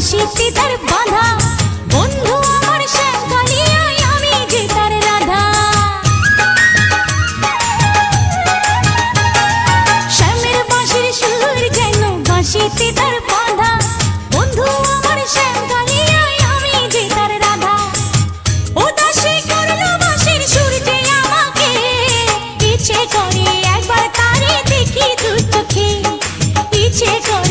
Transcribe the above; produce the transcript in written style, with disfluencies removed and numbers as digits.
বাঁশিতে তার বাঁধা, বন্ধু আমার শ্যামকালিয়ায় আমি যে তার রাধা। শ্যামের বাঁশির সুর যেন বাঁশিতে তার বাঁধা, বন্ধু আমার শ্যামকালিয়ায় আমি যে তার রাধা। উদাসী করলো বাঁশির সুর যে আমাকে, ইচ্ছে করে একবার তারে দেখি দু চোখে, ইচ্ছে করে